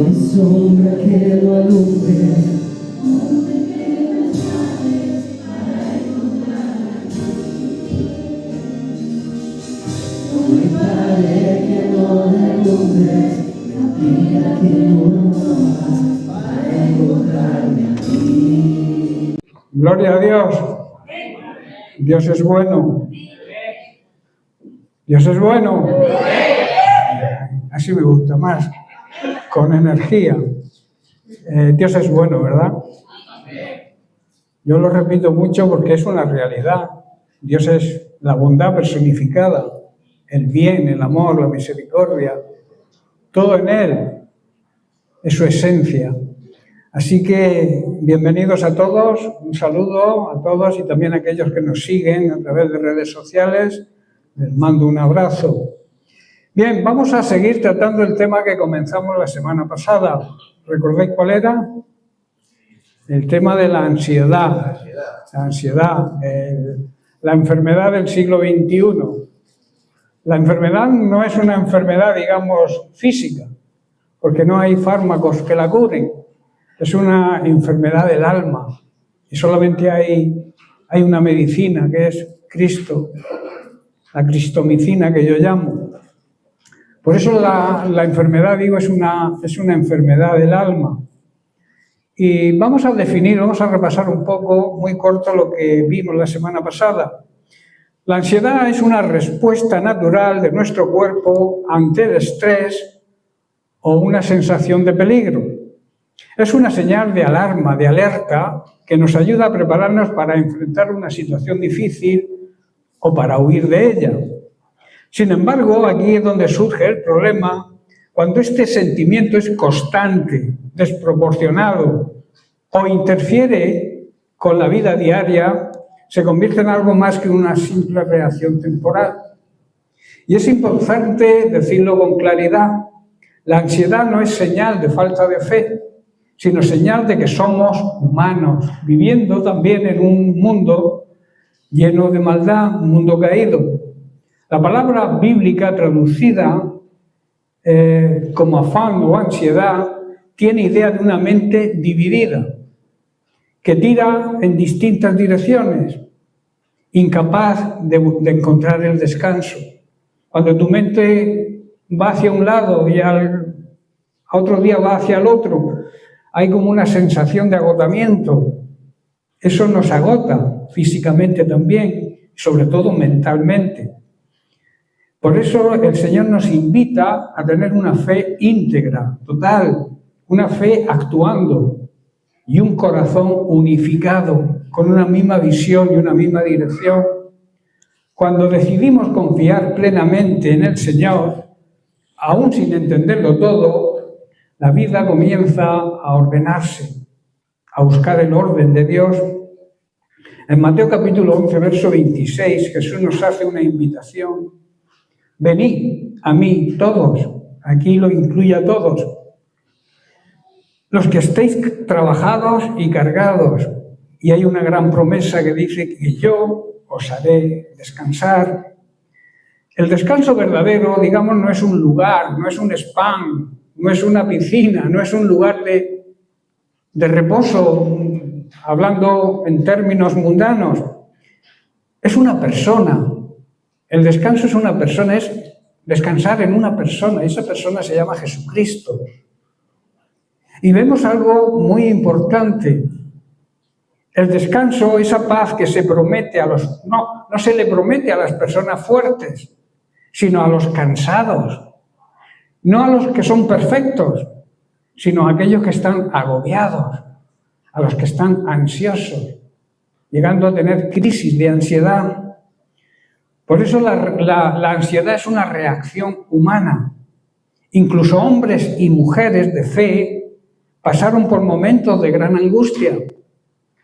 hay sombra que no alumbre. No hay pared que no alumbre, mentira que no rompas para encontrarme a ti. Gloria a Dios. Dios es bueno. Dios es bueno. Así me gusta más, con energía. Dios es bueno, ¿verdad? Yo lo repito mucho porque es una realidad. Dios es la bondad personificada, el bien, el amor, la misericordia, todo en Él es su esencia. Así que bienvenidos a todos, un saludo a todos y también a aquellos que nos siguen a través de redes sociales. Les mando un abrazo. Bien, vamos a seguir tratando el tema que comenzamos la semana pasada. ¿Recordáis cuál era? El tema de la ansiedad. La ansiedad, la enfermedad del siglo XXI. La enfermedad no es una enfermedad, digamos, física, porque no hay fármacos que la curen. Es una enfermedad del alma y solamente hay una medicina que es Cristo, la cristomicina que yo llamo. Por eso la enfermedad, digo, es una enfermedad del alma. Y vamos a definir, vamos a repasar un poco, muy corto, lo que vimos la semana pasada. La ansiedad es una respuesta natural de nuestro cuerpo ante el estrés o una sensación de peligro. Es una señal de alarma, de alerta, que nos ayuda a prepararnos para enfrentar una situación difícil o para huir de ella. Sin embargo, aquí es donde surge el problema, cuando este sentimiento es constante, desproporcionado o interfiere con la vida diaria, se convierte en algo más que una simple reacción temporal. Y es importante decirlo con claridad, la ansiedad no es señal de falta de fe, sino señal de que somos humanos, viviendo también en un mundo lleno de maldad, un mundo caído. La palabra bíblica traducida como afán o ansiedad tiene idea de una mente dividida, que tira en distintas direcciones, incapaz de encontrar el descanso. Cuando tu mente va hacia un lado y a otro día va hacia el otro, hay como una sensación de agotamiento. Eso nos agota físicamente también, sobre todo mentalmente. Por eso el Señor nos invita a tener una fe íntegra, total, una fe actuando y un corazón unificado, con una misma visión y una misma dirección. Cuando decidimos confiar plenamente en el Señor, aún sin entenderlo todo, la vida comienza a ordenarse, a buscar el orden de Dios. En Mateo capítulo 11, verso 26, Jesús nos hace una invitación. Venid a mí todos, aquí lo incluye a todos, los que estéis trabajados y cargados. Y hay una gran promesa que dice que yo os haré descansar. El descanso verdadero, digamos, no es un lugar, no es un spam, no es una piscina, no es un lugar de reposo, hablando en términos mundanos. Es una persona. El descanso es una persona, es descansar en una persona, y esa persona se llama Jesucristo. Y vemos algo muy importante. El descanso, esa paz que se promete no se le promete a las personas fuertes, sino a los cansados. No a los que son perfectos, sino a aquellos que están agobiados, a los que están ansiosos, llegando a tener crisis de ansiedad. Por eso la ansiedad es una reacción humana. Incluso hombres y mujeres de fe pasaron por momentos de gran angustia.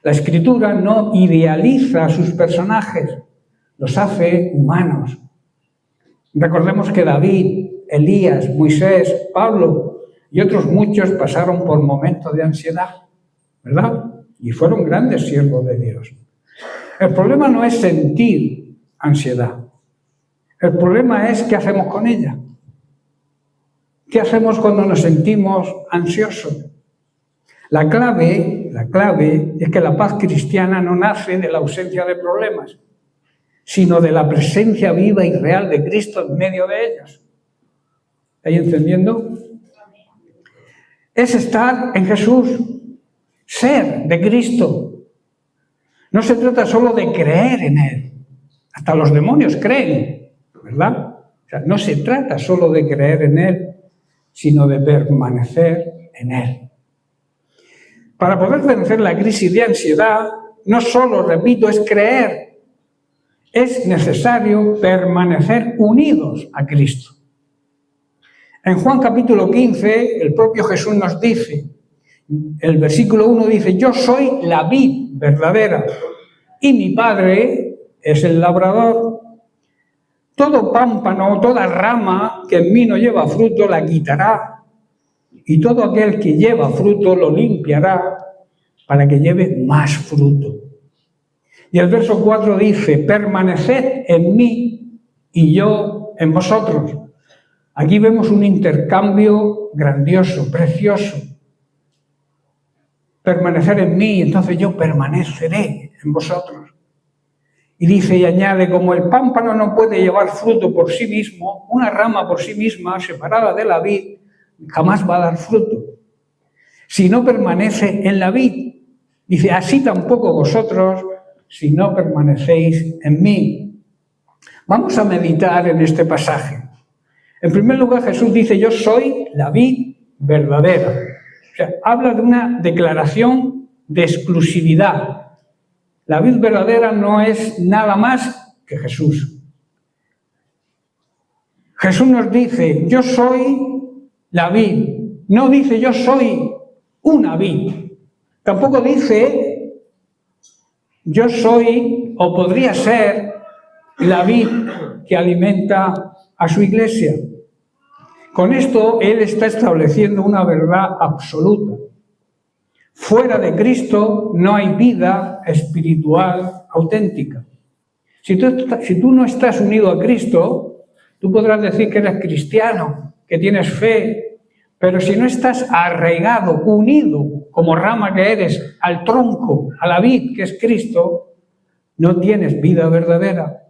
La Escritura no idealiza a sus personajes, los hace humanos. Recordemos que David, Elías, Moisés, Pablo y otros muchos pasaron por momentos de ansiedad, ¿verdad? Y fueron grandes siervos de Dios. El problema no es sentir ansiedad. El problema es qué hacemos con ella. ¿Qué hacemos cuando nos sentimos ansiosos? La clave es que la paz cristiana no nace de la ausencia de problemas, sino de la presencia viva y real de Cristo en medio de ellos. ¿Estáis entendiendo? Es estar en Jesús, ser de Cristo. No se trata solo de creer en Él. Hasta los demonios creen, ¿verdad? O sea, no se trata solo de creer en Él, sino de permanecer en Él. Para poder vencer la crisis de ansiedad, no solo, repito, es creer, es necesario permanecer unidos a Cristo. En Juan capítulo 15, el propio Jesús nos dice, el versículo 1 dice, yo soy la vid verdadera y mi Padre es el labrador. Todo pámpano, toda rama que en mí no lleva fruto la quitará, y todo aquel que lleva fruto lo limpiará para que lleve más fruto. Y el verso 4 dice, permaneced en mí y yo en vosotros. Aquí vemos un intercambio grandioso, precioso. Permanecer en mí, entonces yo permaneceré en vosotros. Y dice y añade, como el pámpano no puede llevar fruto por sí mismo, una rama por sí misma, separada de la vid, jamás va a dar fruto. Si no permanece en la vid, dice, así tampoco vosotros, si no permanecéis en mí. Vamos a meditar en este pasaje. En primer lugar, Jesús dice, yo soy la vid verdadera. O sea, habla de una declaración de exclusividad. La vid verdadera no es nada más que Jesús. Jesús nos dice, yo soy la vid. No dice, yo soy una vid. Tampoco dice, yo soy o podría ser la vid que alimenta a su iglesia. Con esto, Él está estableciendo una verdad absoluta. Fuera de Cristo no hay vida espiritual auténtica. Si tú no estás unido a Cristo, tú podrás decir que eres cristiano, que tienes fe, pero si no estás arraigado, unido, como rama que eres, al tronco, a la vid que es Cristo, no tienes vida verdadera.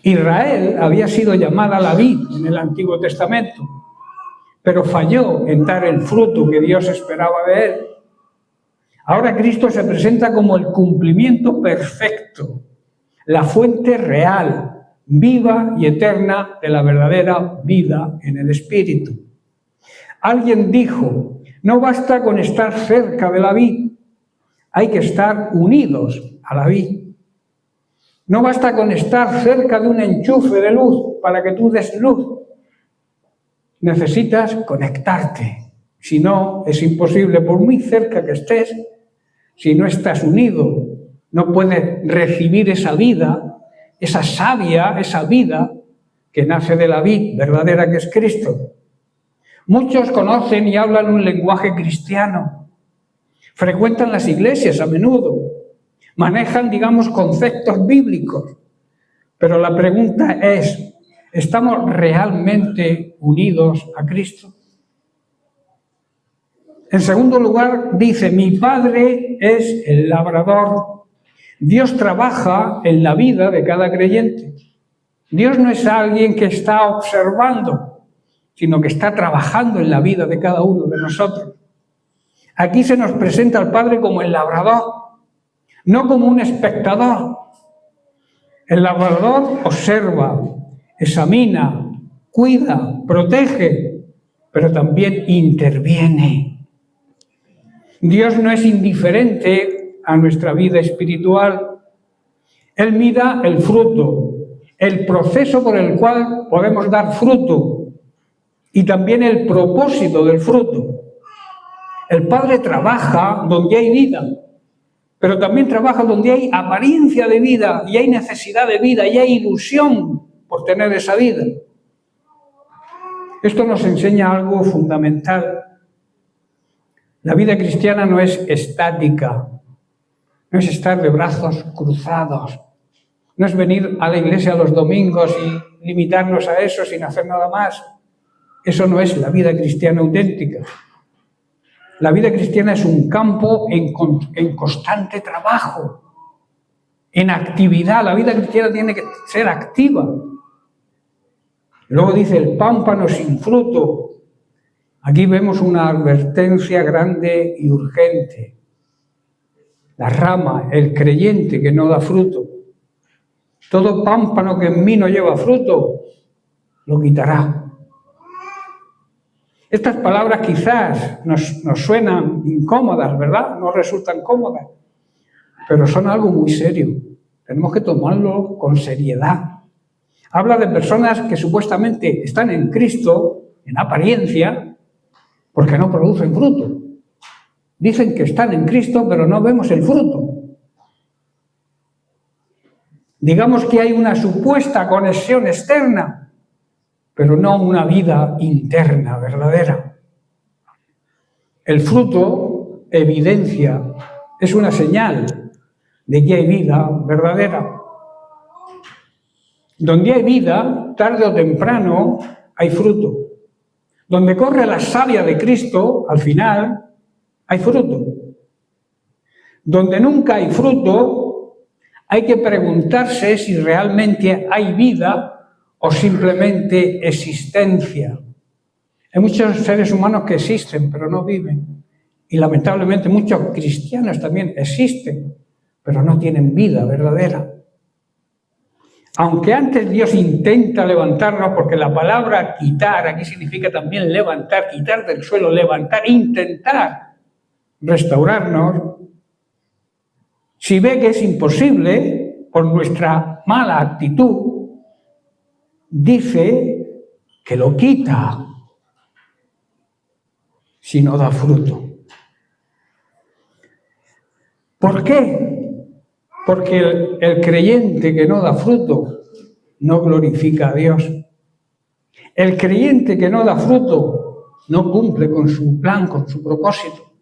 Israel había sido llamada la vid en el Antiguo Testamento, pero falló en dar el fruto que Dios esperaba de él. Ahora Cristo se presenta como el cumplimiento perfecto, la fuente real, viva y eterna de la verdadera vida en el Espíritu. Alguien dijo, no basta con estar cerca de la vid, hay que estar unidos a la vid. No basta con estar cerca de un enchufe de luz para que tú des luz. Necesitas conectarte. Si no, es imposible, por muy cerca que estés, si no estás unido, no puedes recibir esa vida, esa savia, esa vida que nace de la vid verdadera que es Cristo. Muchos conocen y hablan un lenguaje cristiano, frecuentan las iglesias a menudo, manejan, digamos, conceptos bíblicos, pero la pregunta es, ¿estamos realmente unidos a Cristo? En segundo lugar, dice, mi Padre es el labrador. Dios trabaja en la vida de cada creyente. Dios no es alguien que está observando, sino que está trabajando en la vida de cada uno de nosotros. Aquí se nos presenta al Padre como el labrador, no como un espectador. El labrador observa, examina, cuida, protege, pero también interviene. Dios no es indiferente a nuestra vida espiritual. Él mira el fruto, el proceso por el cual podemos dar fruto y también el propósito del fruto. El Padre trabaja donde hay vida, pero también trabaja donde hay apariencia de vida y hay necesidad de vida y hay ilusión por tener esa vida. Esto nos enseña algo fundamental. La vida cristiana no es estática, no es estar de brazos cruzados, no es venir a la iglesia los domingos y limitarnos a eso sin hacer nada más. Eso no es la vida cristiana auténtica. La vida cristiana es un campo en constante trabajo, en actividad. La vida cristiana tiene que ser activa. Luego dice el pámpano sin fruto. Aquí vemos una advertencia grande y urgente. La rama, el creyente que no da fruto. Todo pámpano que en mí no lleva fruto, lo quitará. Estas palabras quizás nos suenan incómodas, ¿verdad? No resultan cómodas, pero son algo muy serio. Tenemos que tomarlo con seriedad. Habla de personas que supuestamente están en Cristo, en apariencia, porque no producen fruto. Dicen que están en Cristo, pero no vemos el fruto. Digamos que hay una supuesta conexión externa, pero no una vida interna, verdadera. El fruto evidencia, es una señal de que hay vida verdadera. Donde hay vida, tarde o temprano, hay fruto. Donde corre la savia de Cristo, al final, hay fruto. Donde nunca hay fruto, hay que preguntarse si realmente hay vida o simplemente existencia. Hay muchos seres humanos que existen, pero no viven. Y lamentablemente muchos cristianos también existen, pero no tienen vida verdadera. Aunque antes Dios intenta levantarnos, porque la palabra quitar aquí significa también levantar, quitar del suelo, levantar, intentar restaurarnos, si ve que es imposible por nuestra mala actitud, dice que lo quita si no da fruto. ¿Por qué? Porque el creyente que no da fruto no glorifica a Dios. El creyente que no da fruto no cumple con su plan, con su propósito.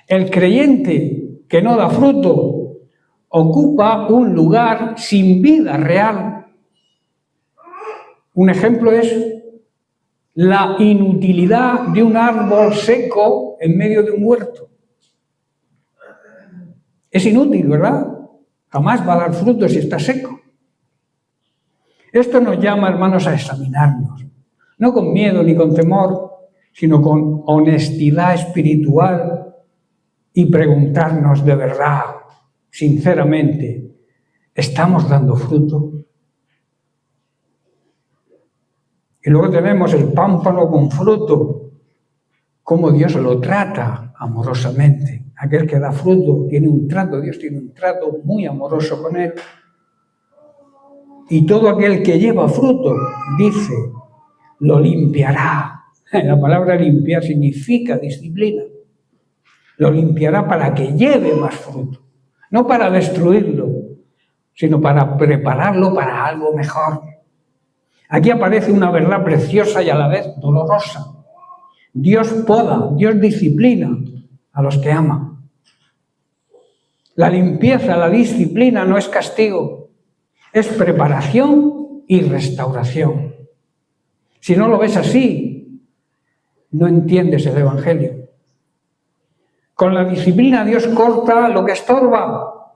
El creyente que no da fruto ocupa un lugar sin vida real. Un ejemplo es la inutilidad de un árbol seco en medio de un huerto. Es inútil, ¿verdad? Jamás va a dar fruto si está seco. Esto nos llama, hermanos, a examinarnos. No con miedo ni con temor, sino con honestidad espiritual y preguntarnos de verdad, sinceramente, ¿estamos dando fruto? Y luego tenemos el pámpano con fruto, cómo Dios lo trata amorosamente. Aquel que da fruto tiene un trato, Dios tiene un trato muy amoroso con él. Y todo aquel que lleva fruto, dice, lo limpiará. La palabra limpiar significa disciplina. Lo limpiará para que lleve más fruto. No para destruirlo, sino para prepararlo para algo mejor. Aquí aparece una verdad preciosa y a la vez dolorosa. Dios poda, Dios disciplina a los que ama. La limpieza, la disciplina no es castigo, es preparación y restauración. Si no lo ves así, no entiendes el Evangelio. Con la disciplina Dios corta lo que estorba.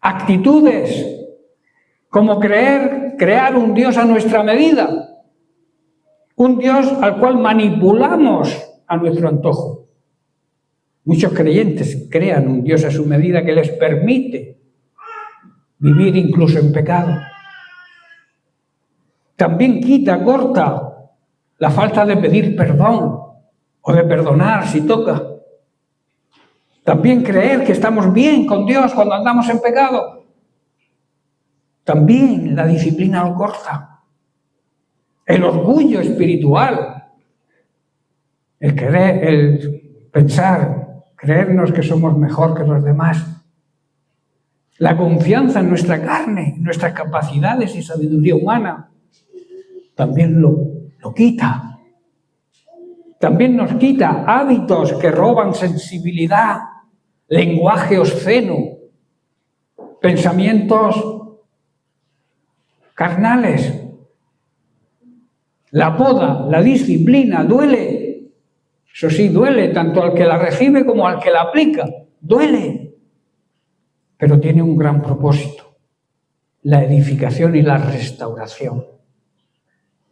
Actitudes como crear un Dios a nuestra medida. Un Dios al cual manipulamos a nuestro antojo. Muchos creyentes crean un Dios a su medida que les permite vivir incluso en pecado. También corta la falta de pedir perdón o de perdonar si toca. También creer que estamos bien con Dios cuando andamos en pecado. También la disciplina lo corta. El orgullo espiritual, el pensar, creernos que somos mejor que los demás. La confianza en nuestra carne, en nuestras capacidades y sabiduría humana, también lo quita. También nos quita hábitos que roban sensibilidad, lenguaje obsceno, pensamientos carnales. La poda, la disciplina, duele. Eso sí, duele tanto al que la recibe como al que la aplica. Duele. Pero tiene un gran propósito: la edificación y la restauración.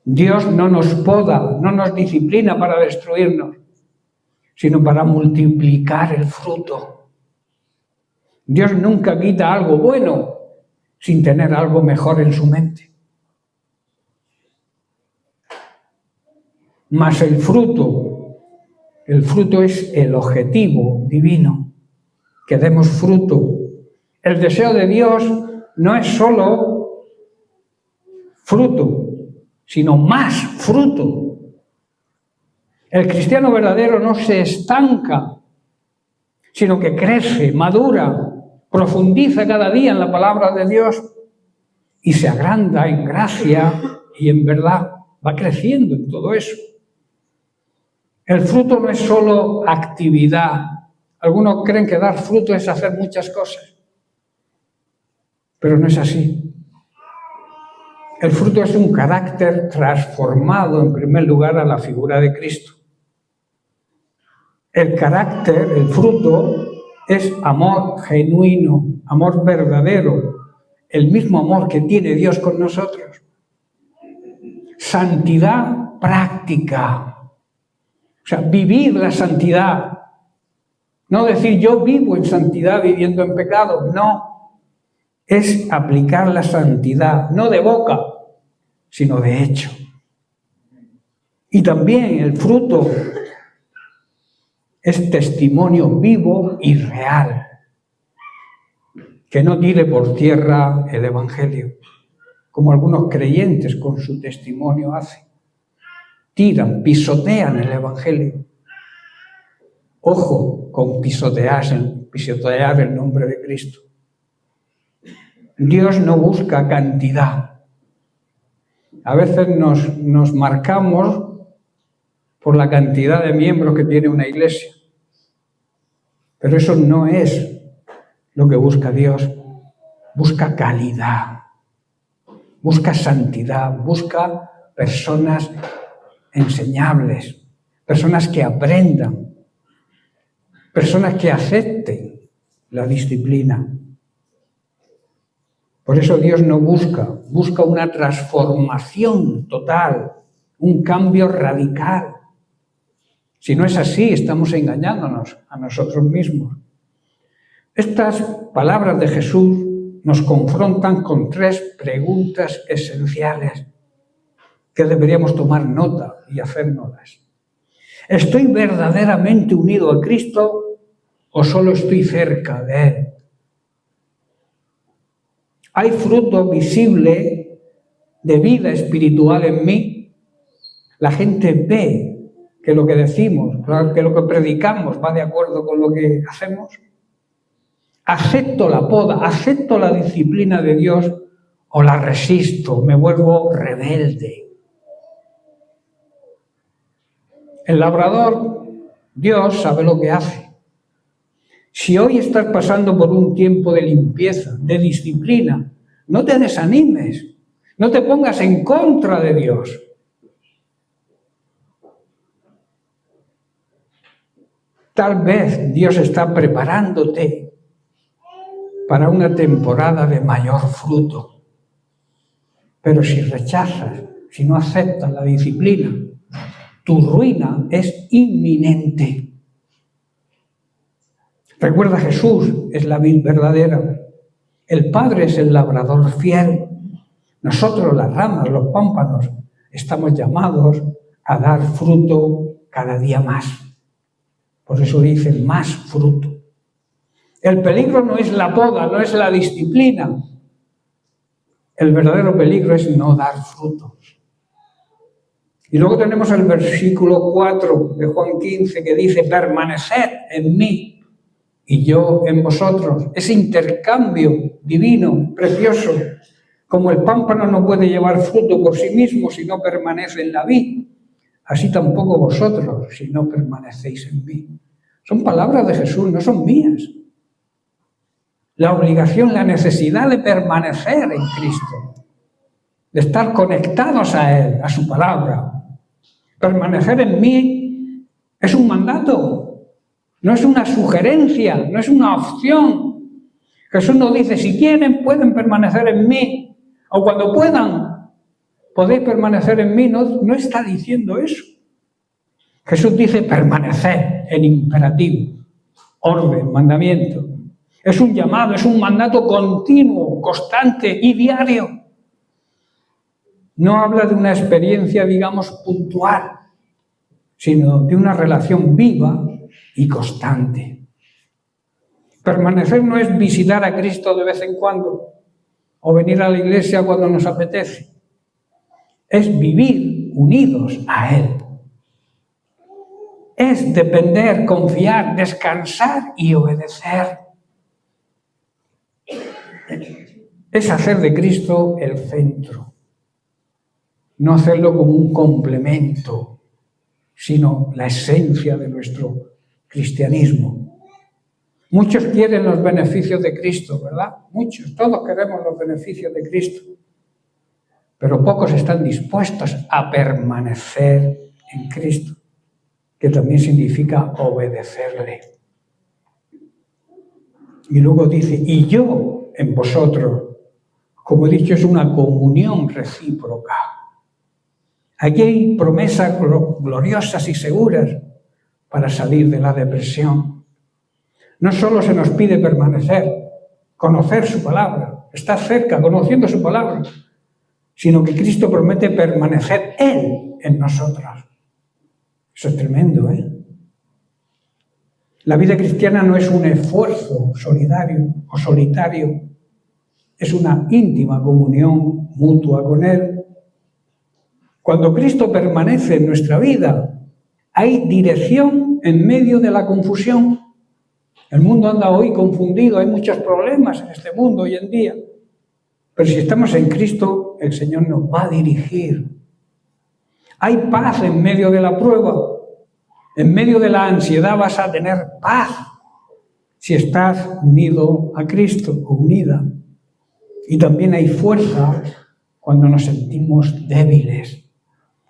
Dios no nos poda, no nos disciplina para destruirnos, sino para multiplicar el fruto. Dios nunca quita algo bueno sin tener algo mejor en su mente. Mas el fruto es el objetivo divino, que demos fruto. El deseo de Dios no es solo fruto, sino más fruto. El cristiano verdadero no se estanca, sino que crece, madura, profundiza cada día en la palabra de Dios y se agranda en gracia y en verdad. Va creciendo en todo eso. El fruto no es solo actividad. Algunos creen que dar fruto es hacer muchas cosas, pero no es así. El fruto es un carácter transformado, en primer lugar, a la figura de Cristo. El carácter, el fruto, es amor genuino, amor verdadero, el mismo amor que tiene Dios con nosotros. Santidad práctica. O sea, vivir la santidad. No decir yo vivo en santidad viviendo en pecado, no. Es aplicar la santidad, no de boca, sino de hecho. Y también el fruto es testimonio vivo y real, que no tire por tierra el Evangelio, como algunos creyentes con su testimonio hacen. Tiran, pisotean el Evangelio. Ojo con pisotear el nombre de Cristo. Dios no busca cantidad. A veces nos marcamos por la cantidad de miembros que tiene una iglesia. Pero eso no es lo que busca Dios. Busca calidad, busca santidad, busca personas enseñables, personas que aprendan, personas que acepten la disciplina. Por eso Dios no busca una transformación total, un cambio radical. Si no es así, estamos engañándonos a nosotros mismos. Estas palabras de Jesús nos confrontan con 3 preguntas esenciales que deberíamos tomar nota y hacérnoslas. ¿Estoy verdaderamente unido a Cristo o solo estoy cerca de Él? ¿Hay fruto visible de vida espiritual en mí? La gente ve que lo que decimos, que lo que predicamos va de acuerdo con lo que hacemos. ¿Acepto la poda, acepto la disciplina de Dios o la resisto, me vuelvo rebelde? El labrador, Dios sabe lo que hace. Si hoy estás pasando por un tiempo de limpieza, de disciplina, no te desanimes, no te pongas en contra de Dios. Tal vez Dios está preparándote para una temporada de mayor fruto. Pero si rechazas, si no aceptas la disciplina, tu ruina es inminente. Recuerda, Jesús es la vid verdadera. El Padre es el labrador fiel. Nosotros, las ramas, los pámpanos, estamos llamados a dar fruto cada día más. Por eso dicen más fruto. El peligro no es la poda, no es la disciplina. El verdadero peligro es no dar frutos. Y luego tenemos el versículo 4 de Juan 15 que dice: permaneced en mí y yo en vosotros. Ese intercambio divino, precioso. Como el pámpano no puede llevar fruto por sí mismo si no permanece en la vid, así tampoco vosotros si no permanecéis en mí. Son palabras de Jesús, no son mías. La obligación, la necesidad de permanecer en Cristo, de estar conectados a Él, a su palabra. Permanecer en mí es un mandato, no es una sugerencia, no es una opción. Jesús nos dice, si quieren, pueden permanecer en mí, o cuando puedan, podéis permanecer en mí. No está diciendo eso. Jesús dice permanecer en imperativo, orden, mandamiento. Es un llamado, es un mandato continuo, constante y diario. No habla de una experiencia, digamos, puntual, sino de una relación viva y constante. Permanecer no es visitar a Cristo de vez en cuando o venir a la iglesia cuando nos apetece. Es vivir unidos a Él. Es depender, confiar, descansar y obedecer. Es hacer de Cristo el centro. No hacerlo como un complemento, sino la esencia de nuestro cristianismo. Muchos quieren los beneficios de Cristo, ¿verdad? Muchos, todos queremos los beneficios de Cristo. Pero pocos están dispuestos a permanecer en Cristo, que también significa obedecerle. Y luego dice, y yo en vosotros, como he dicho, es una comunión recíproca. Aquí hay promesas gloriosas y seguras para salir de la depresión. No solo se nos pide permanecer, conocer su palabra, estar cerca, conociendo su palabra, sino que Cristo promete permanecer Él en nosotros. Eso es tremendo, ¿eh? La vida cristiana no es un esfuerzo solidario o solitario, es una íntima comunión mutua con Él. Cuando Cristo permanece en nuestra vida, hay dirección en medio de la confusión. El mundo anda hoy confundido, hay muchos problemas en este mundo hoy en día. Pero si estamos en Cristo, el Señor nos va a dirigir. Hay paz en medio de la prueba. En medio de la ansiedad vas a tener paz si estás unido a Cristo o unida. Y también hay fuerza cuando nos sentimos débiles.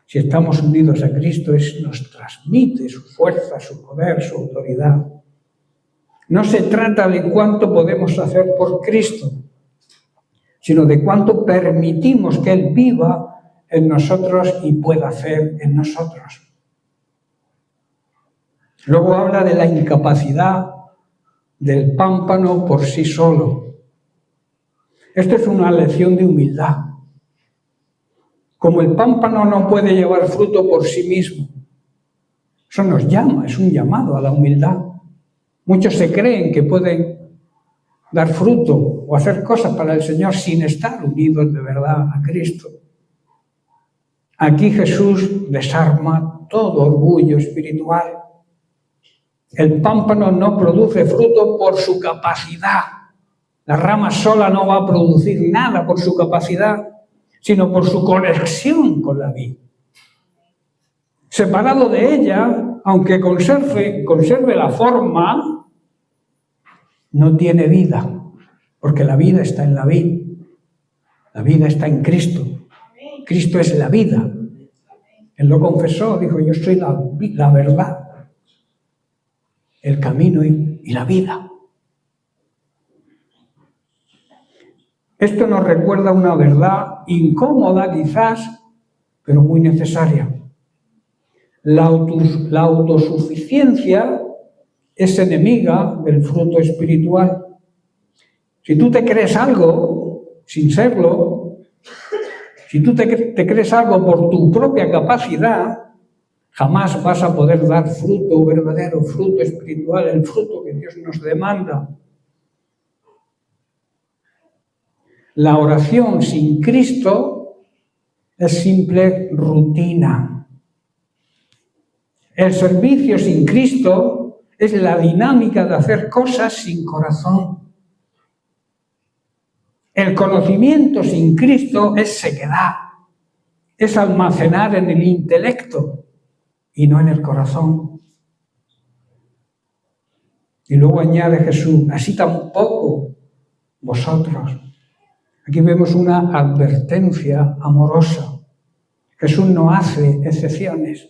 Si estamos unidos a Cristo, nos transmite su fuerza, su poder, su autoridad. No se trata de cuánto podemos hacer por Cristo, sino de cuánto permitimos que Él viva en nosotros y pueda hacer en nosotros. Luego habla de la incapacidad del pámpano por sí solo. Esto es una lección de humildad. Como el pámpano no puede llevar fruto por sí mismo, eso nos llama, es un llamado a la humildad. Muchos se creen que pueden dar fruto o hacer cosas para el Señor sin estar unidos de verdad a Cristo. Aquí Jesús desarma todo orgullo espiritual. El pámpano no produce fruto por su capacidad. La rama sola no va a producir nada por su capacidad, sino por su conexión con la vid. Separado de ella, aunque conserve la forma, no tiene vida, porque la vida está en la vid. La vida está en Cristo. Cristo es la vida. Él lo confesó, dijo, yo soy la verdad, el camino y la vida. Esto nos recuerda una verdad incómoda quizás, pero muy necesaria. La autosuficiencia es enemiga del fruto espiritual. Si tú te crees algo sin serlo, si tú te crees algo por tu propia capacidad, jamás vas a poder dar fruto verdadero, fruto espiritual, el fruto que Dios nos demanda. La oración sin Cristo es simple rutina. El servicio sin Cristo es la dinámica de hacer cosas sin corazón. El conocimiento sin Cristo es sequedad, es almacenar en el intelecto y no en el corazón. Y luego añade Jesús, así tampoco vosotros. Aquí vemos una advertencia amorosa. Jesús no hace excepciones.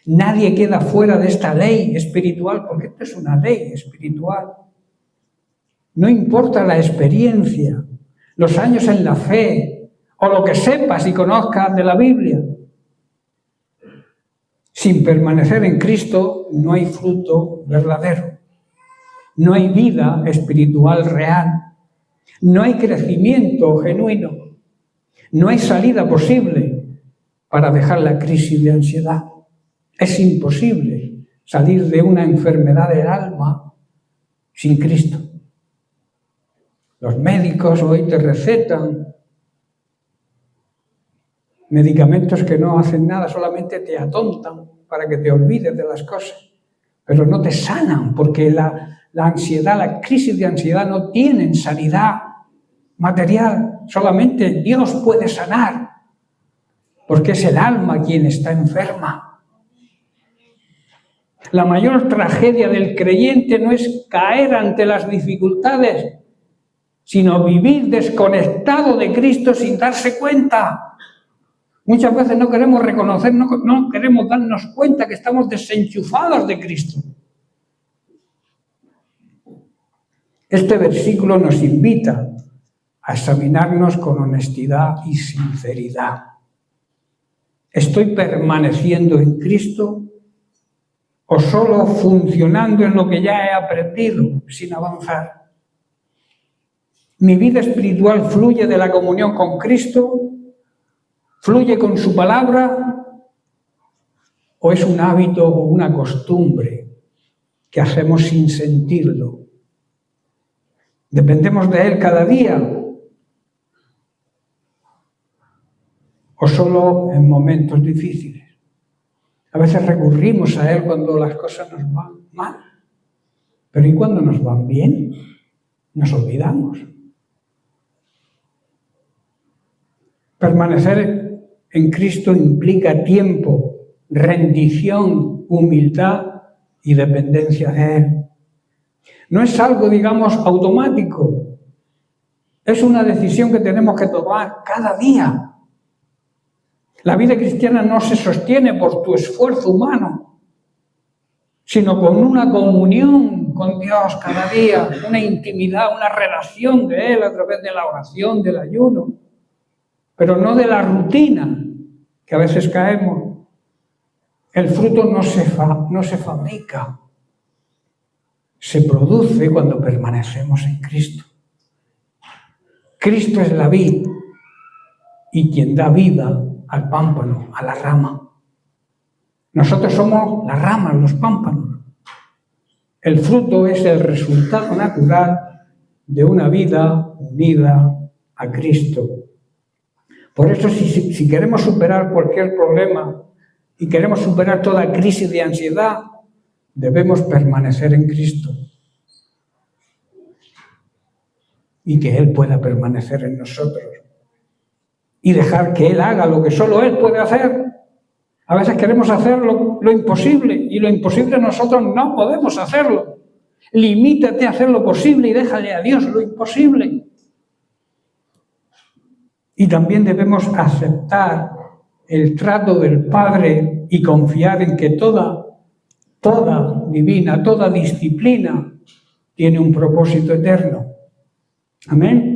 Nadie queda fuera de esta ley espiritual, porque esta es una ley espiritual. No importa la experiencia, los años en la fe, o lo que sepas y conozcas de la Biblia. Sin permanecer en Cristo no hay fruto verdadero. No hay vida espiritual real. No hay crecimiento genuino. No hay salida posible para dejar la crisis de ansiedad. Es imposible salir de una enfermedad del alma sin Cristo. Los médicos hoy te recetan medicamentos que no hacen nada, solamente te atontan para que te olvides de las cosas, pero no te sanan, porque la ansiedad, la crisis de ansiedad no tienen sanidad material, solamente Dios puede sanar, porque es el alma quien está enferma. La mayor tragedia del creyente no es caer ante las dificultades, sino vivir desconectado de Cristo sin darse cuenta. Muchas veces no queremos reconocer, no queremos darnos cuenta que estamos desenchufados de Cristo. Este versículo nos invita a examinarnos con honestidad y sinceridad. ¿Estoy permaneciendo en Cristo o solo funcionando en lo que ya he aprendido sin avanzar? ¿Mi vida espiritual fluye de la comunión con Cristo? ¿Fluye con su palabra? ¿O es un hábito o una costumbre que hacemos sin sentirlo? ¿Dependemos de Él cada día? ¿O solo en momentos difíciles? A veces recurrimos a Él cuando las cosas nos van mal. Pero ¿y cuando nos van bien? Nos olvidamos. Permanecer en Cristo implica tiempo, rendición, humildad y dependencia de Él. No es algo, digamos, automático. Es una decisión que tenemos que tomar cada día. La vida cristiana no se sostiene por tu esfuerzo humano, sino con una comunión con Dios cada día, una intimidad, una relación de Él a través de la oración, del ayuno, pero no de la rutina que a veces caemos. El fruto no se fabrica, se produce cuando permanecemos en Cristo. Cristo es la vid y quien da vida al pámpano, a la rama. Nosotros somos las ramas, los pámpanos. El fruto es el resultado natural de una vida unida a Cristo. Por eso, si queremos superar cualquier problema y queremos superar toda crisis de ansiedad, debemos permanecer en Cristo y que Él pueda permanecer en nosotros y dejar que Él haga lo que solo Él puede hacer. A veces queremos hacer lo imposible y lo imposible nosotros no podemos hacerlo. Limítate a hacer lo posible y déjale a Dios lo imposible. Y también debemos aceptar el trato del Padre y confiar en que toda divina, toda disciplina tiene un propósito eterno. Amén.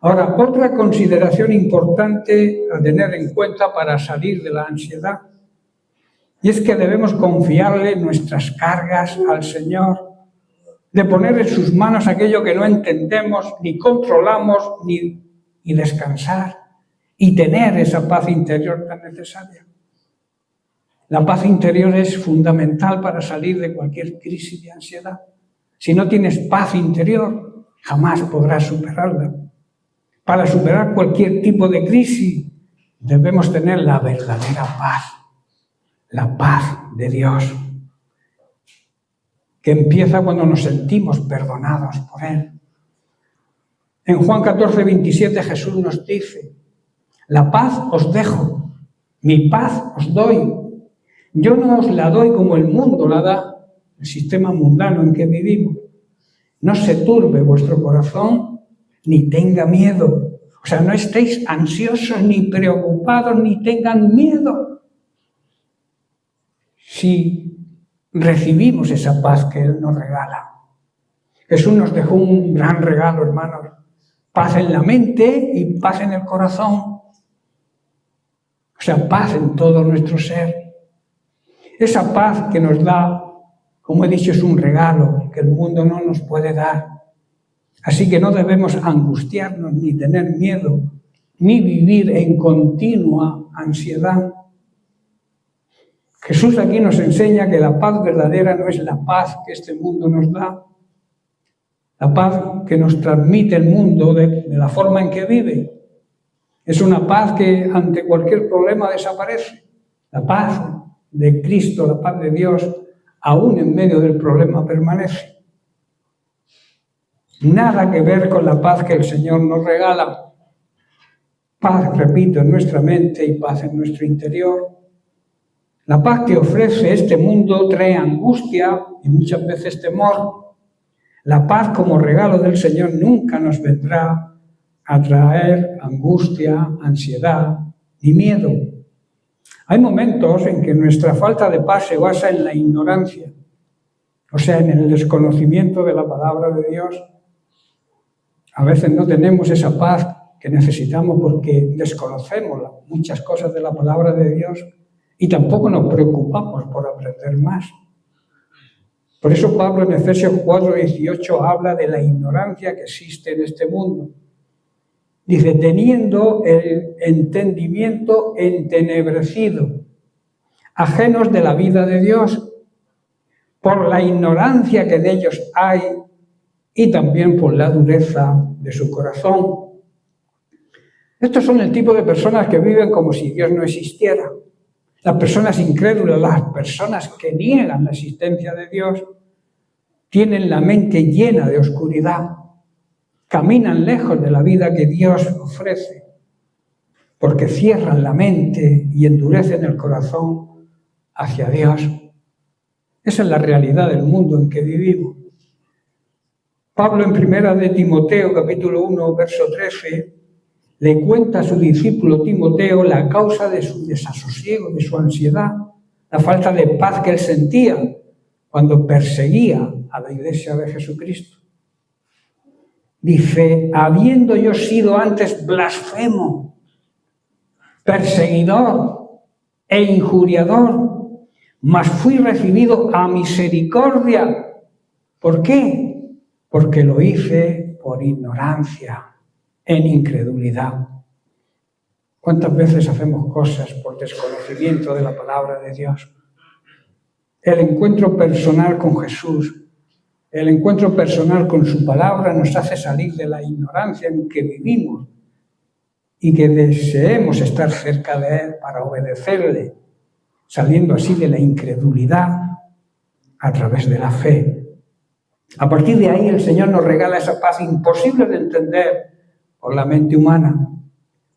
Ahora, otra consideración importante a tener en cuenta para salir de la ansiedad, y es que debemos confiarle nuestras cargas al Señor, de poner en sus manos aquello que no entendemos, ni controlamos, y descansar, y tener esa paz interior tan necesaria. La paz interior es fundamental para salir de cualquier crisis de ansiedad. Si no tienes paz interior, jamás podrás superarla. Para superar cualquier tipo de crisis, debemos tener la verdadera paz, la paz de Dios, que empieza cuando nos sentimos perdonados por Él. En Juan 14, 27 Jesús nos dice: la paz os dejo, mi paz os doy. Yo no os la doy como el mundo la da, el sistema mundano en que vivimos. No se turbe vuestro corazón, ni tenga miedo. O sea, no estéis ansiosos ni preocupados, ni tengan miedo. Si recibimos esa paz que Él nos regala. Jesús nos dejó un gran regalo, hermanos. Paz en la mente y paz en el corazón. O sea, paz en todo nuestro ser. Esa paz que nos da, como he dicho, es un regalo que el mundo no nos puede dar. Así que no debemos angustiarnos ni tener miedo, ni vivir en continua ansiedad. Jesús aquí nos enseña que la paz verdadera no es la paz que este mundo nos da, la paz que nos transmite el mundo de la forma en que vive. Es una paz que ante cualquier problema desaparece. La paz de Cristo, la paz de Dios, aún en medio del problema permanece. Nada que ver con la paz que el Señor nos regala. Paz, repito, en nuestra mente y paz en nuestro interior. La paz que ofrece este mundo trae angustia y muchas veces temor. La paz como regalo del Señor nunca nos vendrá a traer angustia, ansiedad ni miedo. Hay momentos en que nuestra falta de paz se basa en la ignorancia, o sea, en el desconocimiento de la palabra de Dios. A veces no tenemos esa paz que necesitamos porque desconocemos muchas cosas de la palabra de Dios y tampoco nos preocupamos por aprender más. Por eso Pablo en Efesios 4:18 habla de la ignorancia que existe en este mundo. Dice, teniendo el entendimiento entenebrecido, ajenos de la vida de Dios, por la ignorancia que de ellos hay y también por la dureza de su corazón. Estos son el tipo de personas que viven como si Dios no existiera. Las personas incrédulas, las personas que niegan la existencia de Dios, tienen la mente llena de oscuridad, caminan lejos de la vida que Dios ofrece, porque cierran la mente y endurecen el corazón hacia Dios. Esa es la realidad del mundo en que vivimos. Pablo en 1 de Timoteo, capítulo 1, verso 13, le cuenta a su discípulo Timoteo la causa de su desasosiego, de su ansiedad, la falta de paz que él sentía cuando perseguía a la iglesia de Jesucristo. Dice, habiendo yo sido antes blasfemo, perseguidor e injuriador, mas fui recibido a misericordia. ¿Por qué? Porque lo hice por ignorancia, en incredulidad. ¿Cuántas veces hacemos cosas por desconocimiento de la palabra de Dios? El encuentro personal con Jesús, el encuentro personal con su palabra nos hace salir de la ignorancia en que vivimos y que deseemos estar cerca de Él para obedecerle, saliendo así de la incredulidad a través de la fe. A partir de ahí el Señor nos regala esa paz imposible de entender por la mente humana,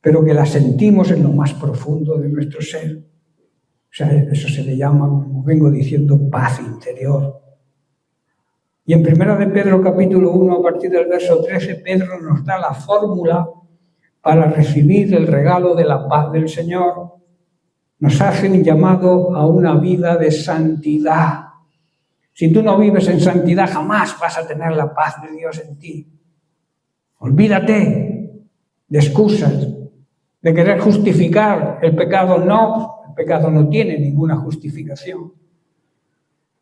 pero que la sentimos en lo más profundo de nuestro ser. O sea, eso se le llama, como vengo diciendo, paz interior. Y en 1 de Pedro capítulo 1, a partir del verso 13, Pedro nos da la fórmula para recibir el regalo de la paz del Señor. Nos hacen llamado a una vida de santidad. Si tú no vives en santidad, jamás vas a tener la paz de Dios en ti. Olvídate de excusas, de querer justificar el pecado. No, el pecado no tiene ninguna justificación.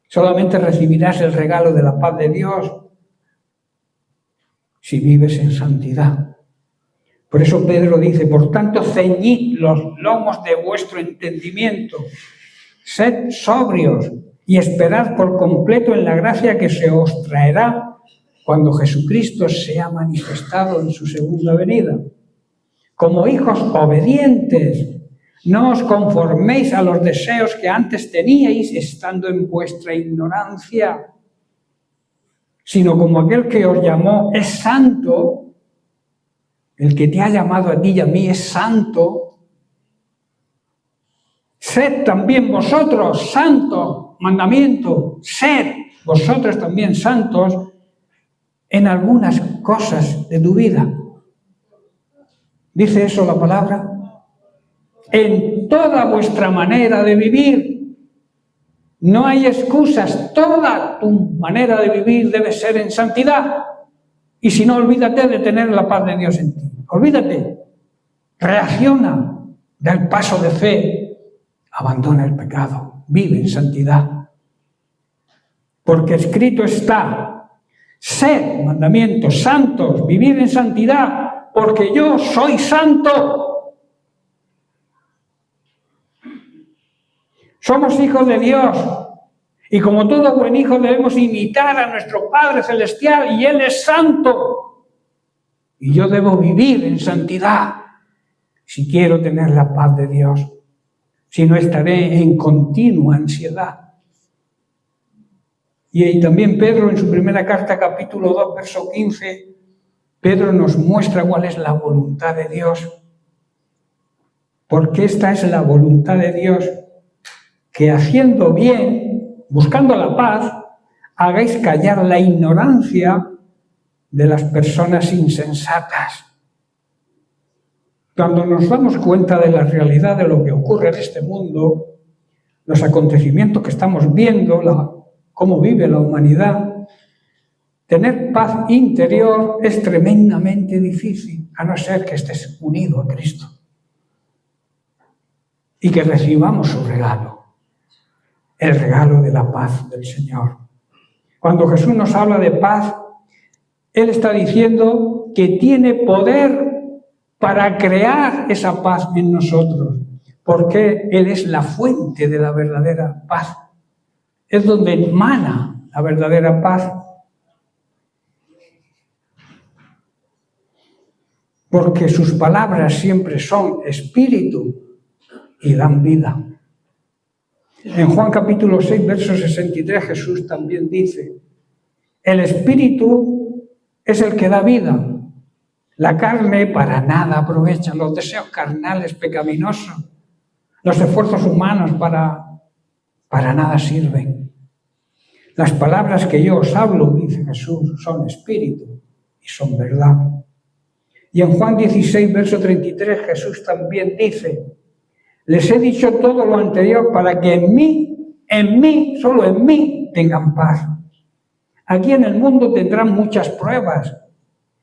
Solamente recibirás el regalo de la paz de Dios si vives en santidad. Por eso Pedro dice, por tanto, ceñid los lomos de vuestro entendimiento, sed sobrios y esperad por completo en la gracia que se os traerá cuando Jesucristo sea manifestado en su segunda venida. Como hijos obedientes, no os conforméis a los deseos que antes teníais estando en vuestra ignorancia, sino como aquel que os llamó es santo, el que te ha llamado a ti y a mí es santo, sed también vosotros santos, mandamiento, sed vosotros también santos en algunas cosas de tu vida. ¿Dice eso la palabra? En toda vuestra manera de vivir. No hay excusas. Toda tu manera de vivir debe ser en santidad. Y si no, olvídate de tener la paz de Dios en ti. Olvídate. Reacciona. Da el paso de fe. Abandona el pecado. Vive en santidad. Porque escrito está: sed, mandamientos, santos, vivid en santidad, porque yo soy santo. Somos hijos de Dios. Y como todo buen hijo debemos imitar a nuestro Padre Celestial, y Él es santo. Y yo debo vivir en santidad si quiero tener la paz de Dios. Si no, estaré en continua ansiedad. Y también Pedro, en su primera carta, capítulo 2, verso 15, Pedro nos muestra cuál es la voluntad de Dios. Porque esta es la voluntad de Dios, que haciendo bien, buscando la paz, hagáis callar la ignorancia de las personas insensatas. Cuando nos damos cuenta de la realidad de lo que ocurre en este mundo, los acontecimientos que estamos viendo, cómo vive la humanidad, tener paz interior es tremendamente difícil, a no ser que estés unido a Cristo y que recibamos su regalo, el regalo de la paz del Señor. Cuando Jesús nos habla de paz, Él está diciendo que tiene poder para crear esa paz en nosotros, porque Él es la fuente de la verdadera paz. Es donde emana la verdadera paz. Porque sus palabras siempre son espíritu y dan vida. En Juan capítulo 6, verso 63, Jesús también dice: el espíritu es el que da vida. La carne para nada aprovecha. Los deseos carnales pecaminosos, los esfuerzos humanos para nada sirven. Las palabras que yo os hablo, dice Jesús, son espíritu y son verdad. Y en Juan 16, verso 33, Jesús también dice: les he dicho todo lo anterior para que en mí, solo en mí, tengan paz. Aquí en el mundo tendrán muchas pruebas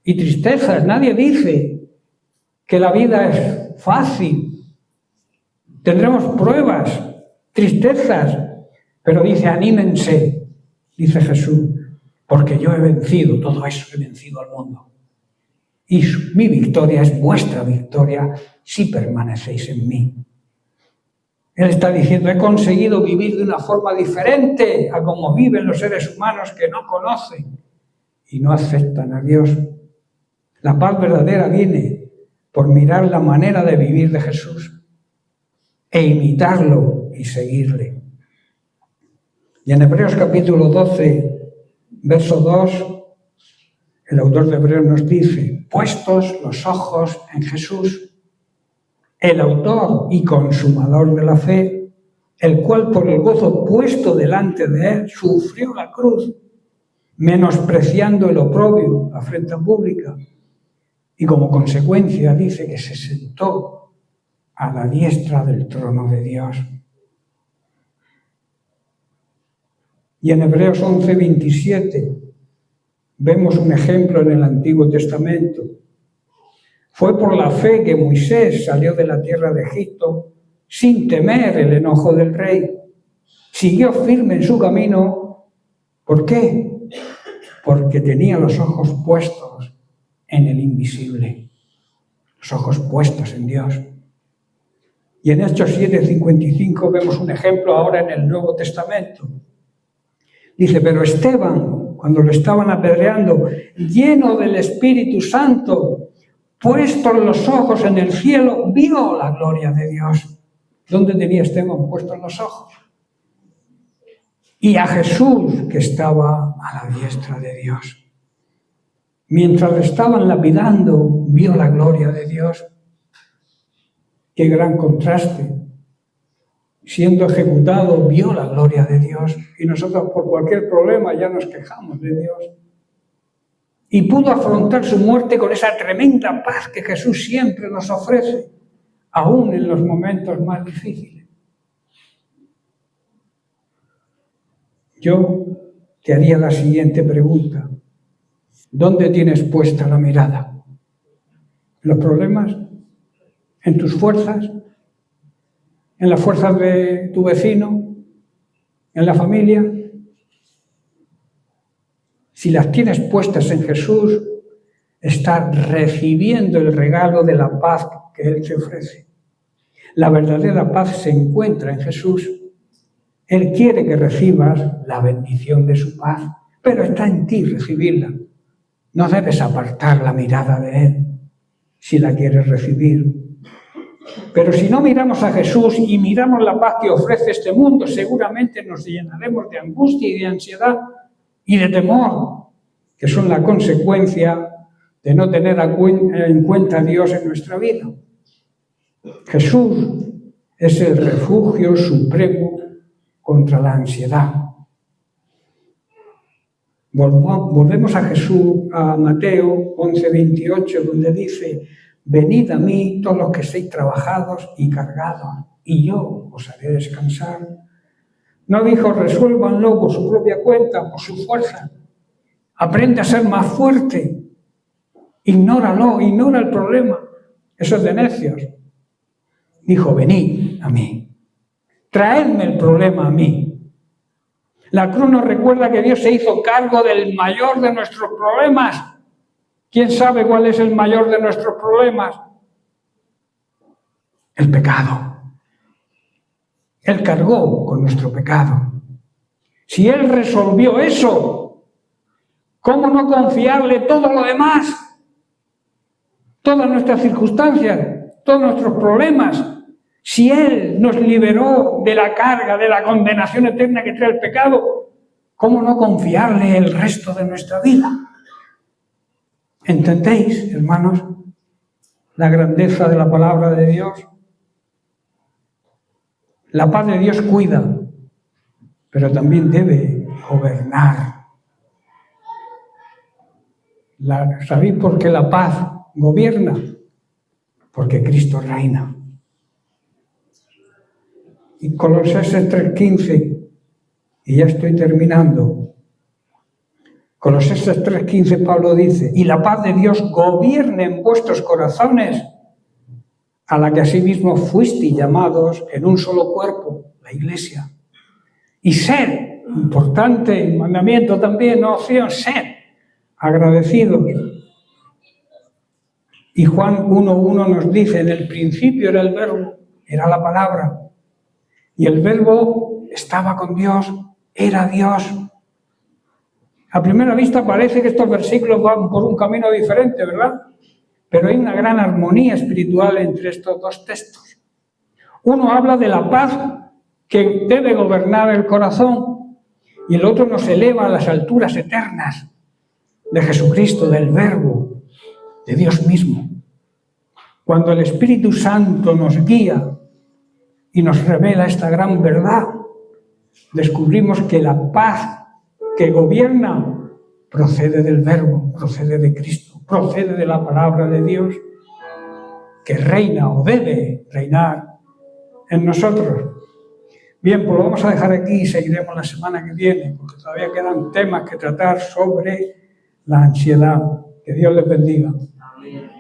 y tristezas. Nadie dice que la vida es fácil. Tendremos pruebas, tristezas, pero dice: anímense, dice Jesús, porque yo he vencido todo eso, he vencido al mundo. Y mi victoria es vuestra victoria si permanecéis en mí. Él está diciendo: he conseguido vivir de una forma diferente a como viven los seres humanos que no conocen y no aceptan a Dios. La paz verdadera viene por mirar la manera de vivir de Jesús e imitarlo y seguirle. Y en Hebreos capítulo 12, verso 2, el autor de Hebreos nos dice: puestos los ojos en Jesús, el autor y consumador de la fe, el cual por el gozo puesto delante de él sufrió la cruz, menospreciando el oprobio, la afrenta pública, y como consecuencia dice que se sentó a la diestra del trono de Dios. Y en Hebreos 11, 27 vemos un ejemplo en el Antiguo Testamento. Fue por la fe que Moisés salió de la tierra de Egipto sin temer el enojo del rey. Siguió firme en su camino. ¿Por qué? Porque tenía los ojos puestos en el invisible. Los ojos puestos en Dios. Y en Hechos 7:55 vemos un ejemplo ahora en el Nuevo Testamento. Dice: pero Esteban, cuando lo estaban apedreando, lleno del Espíritu Santo, puestos los ojos en el cielo, vio la gloria de Dios. ¿Dónde tenía Esteban puestos los ojos? Y a Jesús, que estaba a la diestra de Dios. Mientras le estaban lapidando, vio la gloria de Dios. Qué gran contraste. Siendo ejecutado, vio la gloria de Dios. Y nosotros por cualquier problema ya nos quejamos de Dios. y pudo afrontar su muerte con esa tremenda paz que Jesús siempre nos ofrece, aún en los momentos más difíciles. Yo te haría la siguiente pregunta. ¿Dónde tienes puesta la mirada? ¿En los problemas? ¿En tus fuerzas? ¿En las fuerzas de tu vecino? ¿En la familia? Si las tienes puestas en Jesús, estás recibiendo el regalo de la paz que Él te ofrece. La verdadera paz se encuentra en Jesús. Él quiere que recibas la bendición de su paz, pero está en ti recibirla. No debes apartar la mirada de Él si la quieres recibir. Pero si no miramos a Jesús y miramos la paz que ofrece este mundo, seguramente nos llenaremos de angustia y de ansiedad y de temor, que son la consecuencia de no tener en cuenta a Dios en nuestra vida. Jesús es el refugio supremo contra la ansiedad. Volvemos a Jesús, a Mateo 11:28, donde dice: venid a mí todos los que estéis trabajados y cargados, y yo os haré descansar. No dijo: resuélvanlo por su propia cuenta, por su fuerza. Aprende a ser más fuerte. Ignóralo, ignora el problema. Eso es de necios. Dijo: venid a mí. Traedme el problema a mí. La cruz nos recuerda que Dios se hizo cargo del mayor de nuestros problemas. ¿Quién sabe cuál es el mayor de nuestros problemas? El pecado. Él cargó con nuestro pecado. Si Él resolvió eso, ¿cómo no confiarle todo lo demás? Todas nuestras circunstancias, todos nuestros problemas. Si Él nos liberó de la carga, de la condenación eterna que trae el pecado, ¿cómo no confiarle el resto de nuestra vida? ¿Entendéis, hermanos, la grandeza de la palabra de Dios? La paz de Dios cuida, pero también debe gobernar. ¿Sabéis por qué la paz gobierna? Porque Cristo reina. Y Colosenses 3:15, y ya estoy terminando. Colosenses 3:15, Pablo dice: y la paz de Dios gobierne en vuestros corazones, a la que asimismo fuisteis llamados en un solo cuerpo, la Iglesia. Y sed, importante mandamiento también, no opción, sed agradecidos. Y Juan 1:1 nos dice: en el principio era el verbo, era la palabra. Y el verbo estaba con Dios, era Dios. A primera vista parece que estos versículos van por un camino diferente, ¿verdad? Pero hay una gran armonía espiritual entre estos dos textos. Uno habla de la paz que debe gobernar el corazón y el otro nos eleva a las alturas eternas de Jesucristo, del Verbo, de Dios mismo. Cuando el Espíritu Santo nos guía y nos revela esta gran verdad, descubrimos que la paz que gobierna procede del Verbo, procede de Cristo, procede de la palabra de Dios, que reina o debe reinar en nosotros. Bien, pues lo vamos a dejar aquí y seguiremos la semana que viene, porque todavía quedan temas que tratar sobre la ansiedad. Que Dios les bendiga. Amén.